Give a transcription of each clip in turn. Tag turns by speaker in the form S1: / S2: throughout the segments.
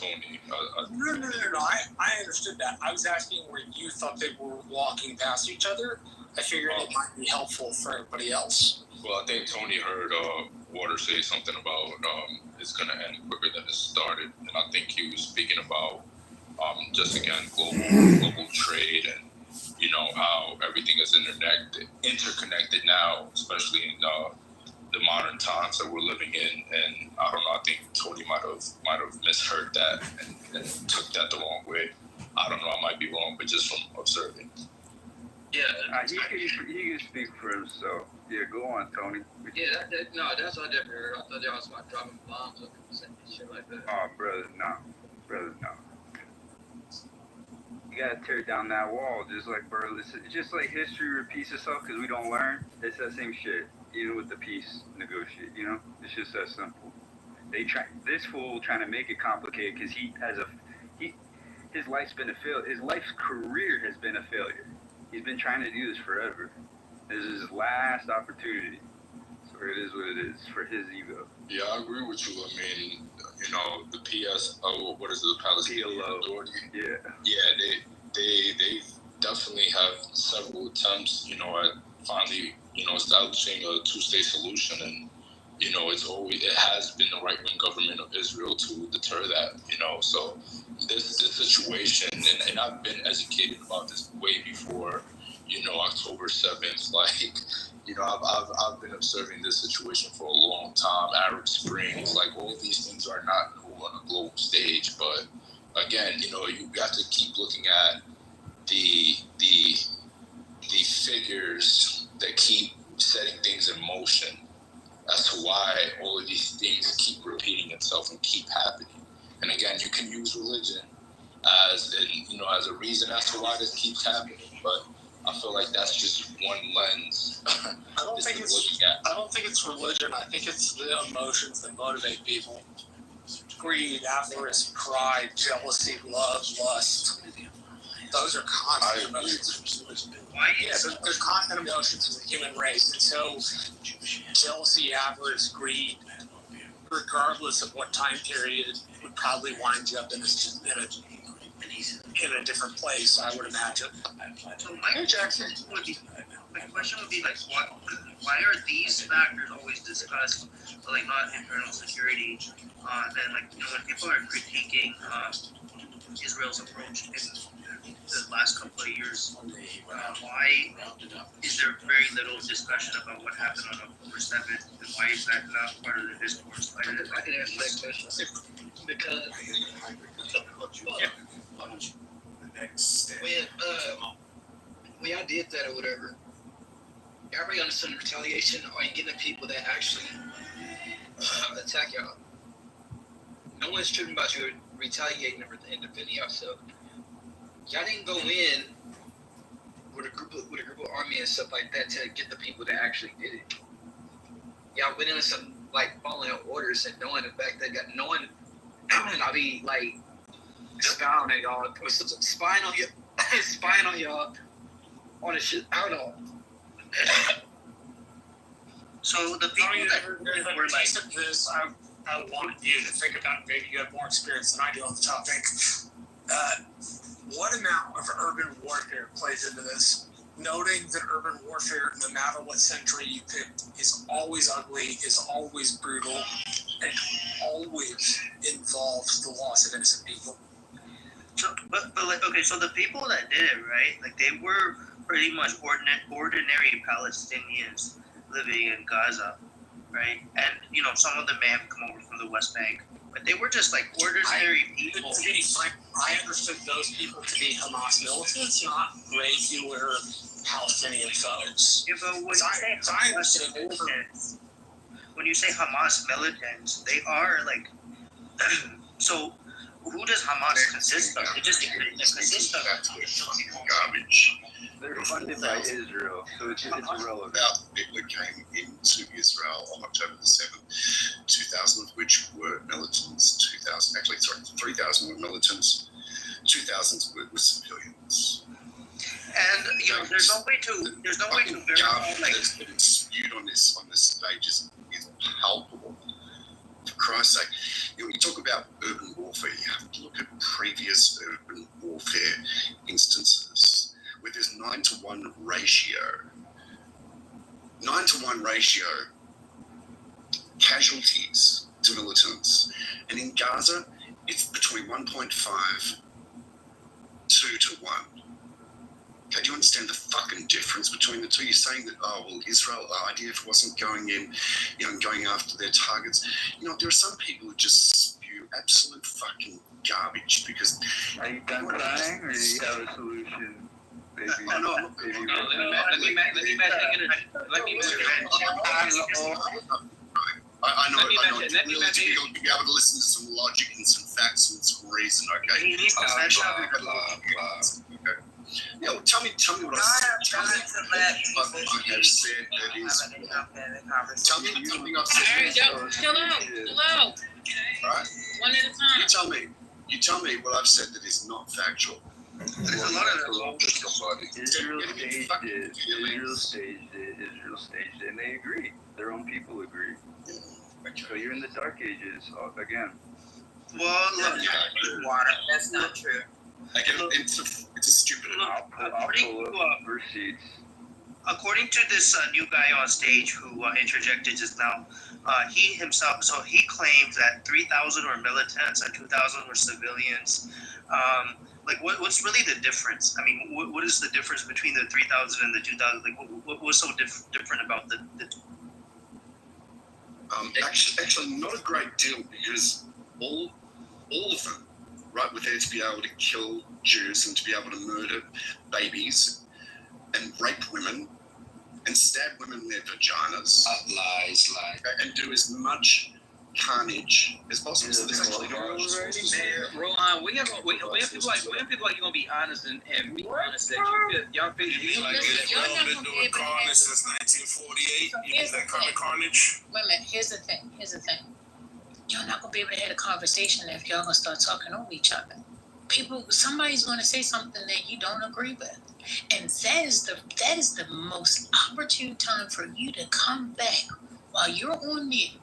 S1: Tony.
S2: No. I understood that. I was asking where you thought they were walking past each other. I figured it might be helpful for everybody else.
S1: Well, I think Tony heard Water say something about it's going to end quicker than it started. And I think he was speaking about just, again, global trade and, you know, how everything is interconnected now, especially in the modern times that we're living in. And I don't know, I think Tony might have misheard that and took that the wrong way. I don't know, I might be wrong, but just from observing.
S3: Yeah,
S4: he can speak for himself. Yeah, go on, Tony.
S3: Yeah, that's what I never heard. I thought y'all was about dropping bombs or shit like that.
S4: Oh, brother, no. You gotta tear down that wall, just like, bro. It's just like history repeats itself because we don't learn. It's that same shit, even with the peace negotiate. You know, it's just that simple. This fool trying to make it complicated because his life's been a failure. His life's career has been a failure. He's been trying to do this forever. This is his last opportunity. So it is what it is for his ego.
S1: Yeah, I agree with you. I mean, you know, the what is it, the Palestinian Authority?
S4: Yeah.
S1: Yeah, they definitely have several attempts, you know, at finally, you know, establishing a two-state solution. And, you know, it has been the right-wing government of Israel to deter that, you know. So this situation, and I've been educated about this way before, you know, October 7th, like, you know, I've been observing this situation for a long time. Arab Springs, like, all these things are not new on a global stage, but again, you know, you have to keep looking at the figures that keep setting things in motion as to why all of these things keep repeating itself and keep happening. And again, you can use religion as a reason as to why this keeps happening, but I feel like that's just one lens.
S2: I don't think it's religion. I think it's the emotions that motivate people. Greed, avarice, pride, jealousy, love, lust. Those are constant emotions. Yeah, they're constant emotions in the human race. And so jealousy, avarice, greed, regardless of what time period, would probably wind you up in a different place, I would imagine.
S5: So Michael Jackson my question would be like, why are these factors always discussed, but like not internal security? And like, you know, when people are critiquing Israel's approach in the last couple of years, why is there very little discussion about what happened on October 7th, and why is that not part of the discourse?
S3: I can answer that question because when y'all did that or whatever, everybody understood the retaliation, or you getting the people that actually attack y'all. No one's tripping about you retaliating and defending yourself. Y'all didn't go in with a group of army and stuff like that to get the people that actually did it. Y'all went in with some like following orders and knowing the fact that no one, I mean, like spying on y'all, spying on y'all on the shit. I don't know.
S5: So the people that were like
S2: this, I want you to think about. Maybe you have more experience than I do on the topic. What amount of urban warfare plays into this? Noting that urban warfare, no matter what century you pick, is always ugly, is always brutal, and always involves the loss of innocent people.
S5: So, but like, okay, so the people that did it, right? Like, they were pretty much ordinary Palestinians living in Gaza, right? And, you know, some of them may have come over from the West Bank, but they were just like ordinary people.
S2: To be frank, I understood those people to be Hamas militants, not regular Palestinian folks.
S5: Yeah, but when you say Hamas militants, they are like, so who does Hamas consist of? It just consists of
S1: garbage.
S4: They're funded by Israel, so it's irrelevant.
S6: About the people that came into Israel on October the 7th, 2,000 of which were militants, 3,000 were militants, 2,000 were civilians.
S5: And you know, there's no way to verify like
S6: it's spewed on this stage is palpable. For Christ's sake, you know, when you talk about urban warfare, you have to ratio casualties to militants, and in Gaza, it's between 1.5 2 to 1. Okay, do you understand the fucking difference between the two? You're saying that, oh, well, Israel, IDF wasn't going in, and going after their targets. There are some people who just spew absolute fucking garbage because...
S4: Are you done crying, or do you have a solution? Baby,
S6: No,
S7: let me
S6: I know it's really difficult to be able to listen to some logic and some facts and some reason, okay?
S5: He needs to finish up.
S6: Okay. Yeah, well, tell me what I said. Tell me what I have said that is... Tell me something I've said.
S7: Chill out.
S6: All right?
S7: One at a time.
S6: You tell me what I've said that is not factual.
S5: There's a lot of
S4: Israel staged it, and they agree. Their own people agree. So you're in the dark ages again.
S5: Well, look,
S8: Water. That's not true.
S6: It's a stupid...
S4: I'll pull up receipts.
S5: according to this new guy on stage who interjected just now, he himself, so he claims that 3,000 were militants and 2,000 were civilians. What's really the difference? I mean, what is the difference between the 3,000 and the 2,000? What was so different about the
S6: Actually, not a great deal, because all of them, right, were there to be able to kill Jews and to be able to murder babies and rape women and stab women in their vaginas.
S1: Lies.
S6: And do as much carnage as possible. So there's actually no...
S9: Rohan, we have people like you gonna be honest and be honest that y'all feel
S10: Y'all been doing carnage since 1948. You mean that kind of carnage?
S7: Wait a minute. Here's the thing. You're not gonna be able to have a conversation if y'all gonna start talking over each other. Somebody's gonna say something that you don't agree with, and that is the most opportune time for you to come back while you're on mute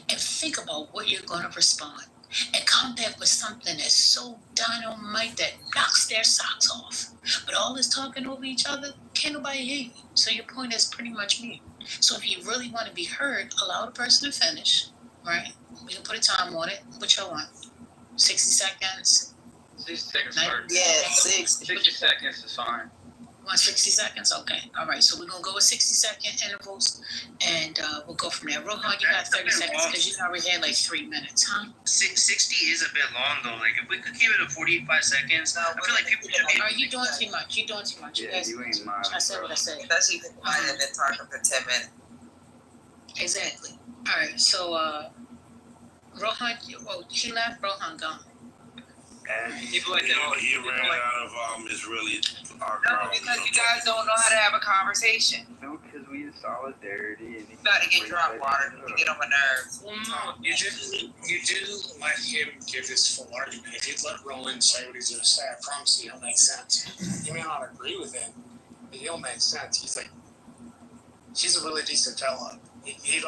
S7: and think about what you're gonna respond, and come back with something that's so dynamite that knocks their socks off. But all this talking over each other, can't nobody hear you. So your point is pretty much mute. So if you really want to be heard, allow the person to finish, right? We can put a time on it. What y'all want? 60 seconds?
S9: 60 seconds.
S8: Yeah, 60.
S9: 60 seconds is fine.
S7: You want 60 seconds? Okay. All right. So we're going to go with 60-second intervals, and we'll go from there. Rohan, you got 30 seconds because you already had like 3 minutes, huh?
S5: 60 is a bit long though. Like if we could keep it at 45 seconds, I feel like people should be.
S7: Are you doing too much? You're doing too much.
S4: Yeah, you ain't mine.
S7: I said what I said.
S8: Especially if you've been talking for 10 minutes.
S7: Exactly. All right. So Rohan, he left. Rohan gone.
S4: And
S9: People like
S10: He ran out of Israeli
S8: No, because you guys don't know how to have a conversation.
S4: no, because we in solidarity. And
S8: You gotta get drunk, Water. You get on my nerves.
S2: Well, no, you do let him give his full argument. If you let Roland say what he's going to say, I promise you he'll make sense. You may not agree with him, but he'll make sense. He's a really decent fellow. He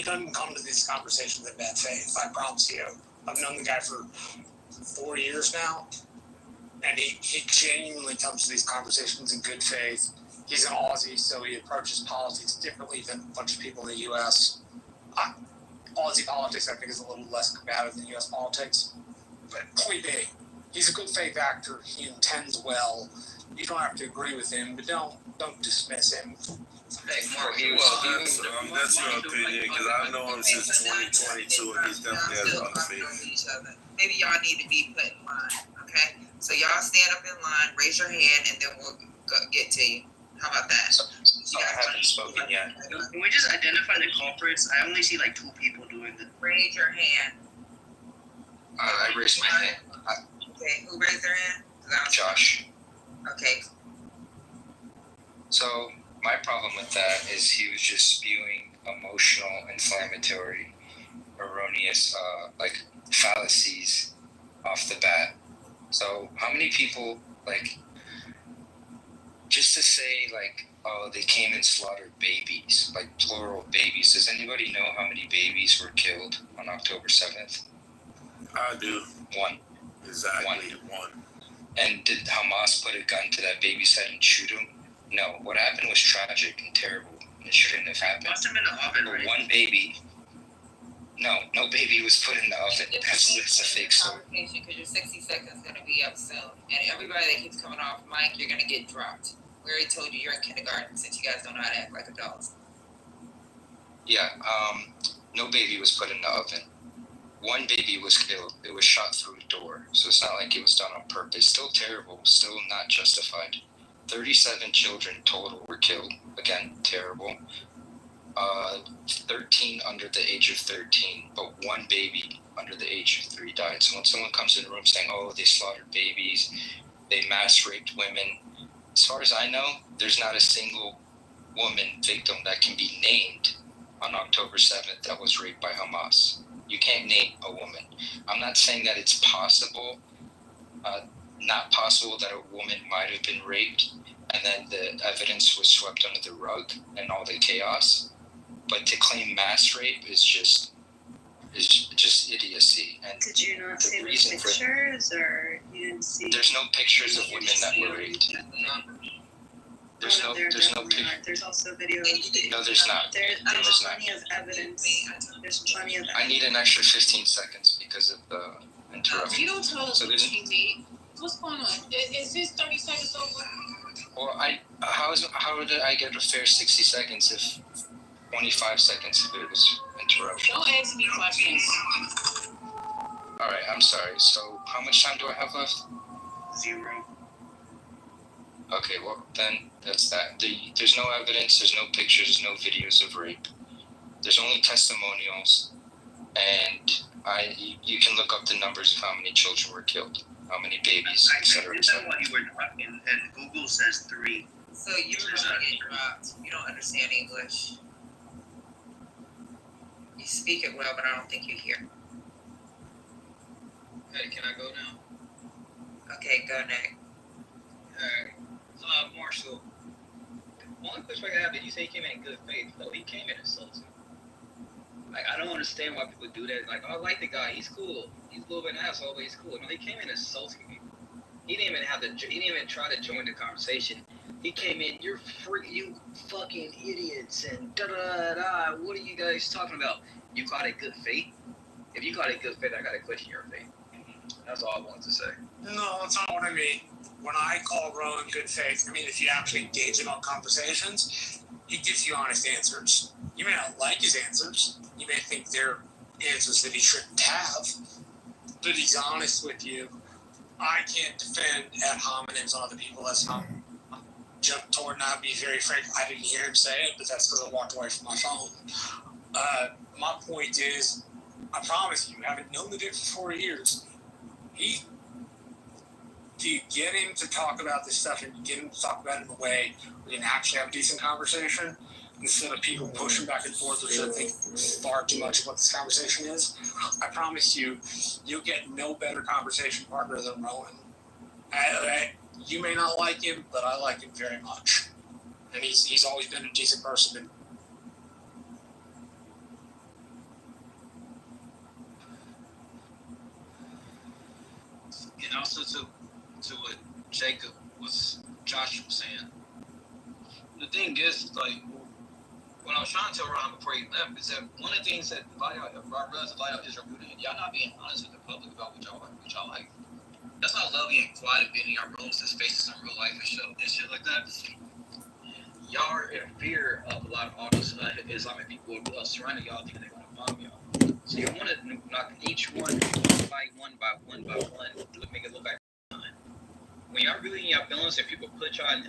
S2: doesn't come to these conversations in bad faith. I promise you. I've known the guy for 4 years now, and he genuinely comes to these conversations in good faith. He's an Aussie, so he approaches politics differently than a bunch of people in the U.S. Aussie politics, I think, is a little less combative than U.S. politics. But point being, he's a good faith actor. He intends well. You don't have to agree with him, but don't dismiss him.
S10: That's your opinion, because I've known him since 2022, and he's definitely has a lot of faith.
S8: Maybe y'all need to be put in line, okay? So y'all stand up in line, raise your hand, and then we'll get to you. How about that?
S1: I haven't spoken yet.
S5: Can we just identify the culprits? I only see like 2 people doing the.
S8: Raise your hand.
S1: I raised my hand.
S8: Okay, who raised their hand?
S1: Josh.
S8: Okay.
S1: So my problem with that is he was just spewing emotional, inflammatory, erroneous, fallacies off the bat. So how many people, just to say, oh, they came and slaughtered babies, plural babies. Does anybody know how many babies were killed on October 7th?
S10: I do.
S1: 1.
S10: Exactly. 1.
S1: And did Hamas put a gun to that baby's head and shoot him? No. What happened was tragic and terrible.
S11: It shouldn't have happened.
S5: Must have been the oven, right?
S11: One baby. No baby was put in the oven. That's a fake story.
S8: Because your 60 seconds is gonna be up soon, and everybody that keeps coming off mic, you're gonna get dropped. We already told you you're in kindergarten since you guys don't know how to act like adults.
S11: Yeah, no baby was put in the oven. One baby was killed. It was shot through a door. So it's not like it was done on purpose. Still terrible. Still not justified. 37 children total were killed. Again, terrible. 13 under the age of 13, but one baby under the age of 3 died. So when someone comes in the room saying, oh, they slaughtered babies, they mass raped women, as far as I know, there's not a single woman victim that can be named on October 7th that was raped by Hamas. You can't name a woman. I'm not saying that it's possible, not possible that a woman might have been raped and then the evidence was swept under the rug and all the chaos. But to claim mass rape is just idiocy. And
S12: did you not see the pictures, or you didn't see?
S11: There's no pictures of women that were raped. There's no picture.
S12: There's also video.
S11: No, there's not.
S12: There's plenty of evidence. There's plenty of evidence.
S11: I need an extra 15 seconds because of the interruption.
S7: You don't tell us what you need. What's going on? Is this 30 seconds over?
S11: Well, how did I get a fair 60 seconds if 25 seconds of it was interruption?
S7: Don't ask me questions.
S11: All right, I'm sorry. So how much time do I have left?
S12: 0.
S11: Okay, well then that's that. There's no evidence, there's no pictures, no videos of rape. There's only testimonials, and you can look up the numbers of how many children were killed, how many babies, etc.
S5: I know what you were talking, and Google says 3.
S8: So you're gonna get dropped. You don't understand English. You speak it well, but I don't think you hear.
S3: Hey, can I go now?
S8: Okay, go next.
S3: Alright. Marshall, the only pushback I have is you say he came in good faith. No, he came in insulting. Like, I don't understand why people do that. Like, I like the guy. He's cool. He's a little bit of an asshole, but he's cool. No, he came in insulting people. He didn't even try to join the conversation. He came in, you fucking idiots, and da-da-da-da. What are you guys talking about? You got a good faith? If you got a good faith, I got to question your faith. That's all I wanted to say.
S2: No, that's not what I mean. When I call Rowan good faith, I mean if you actually engage him on conversations, he gives you honest answers. You may not like his answers. You may think they're answers that he shouldn't have, but he's honest with you. I can't defend ad hominems on other people. That's not jump toward not be very frank. I didn't hear him say it, but that's because I walked away from my phone. My point is, I promise you, having known the dude for 4 years, to get him to talk about this stuff and get him to talk about it in a way where you can actually have a decent conversation instead of people pushing back and forth, which I think far too much of what this conversation is. I promise you, you'll get no better conversation partner than Rowan. You may not like him, but I like him very much. And he's always been a decent person.
S9: And also to what Josh was saying. The thing is, like, what I was trying to tell Ron before he left is that one of the things that I realized about Israel rooted in, y'all not being honest with the public about what y'all like. That's why I love being quiet and being in your rooms and spaces in real life and shit like that. Y'all are in fear of a lot of all those Islamic people surrounding y'all, thinking they're going to bomb y'all. So you want to knock each one by one, make it look like. When y'all really in your feelings and people put y'all in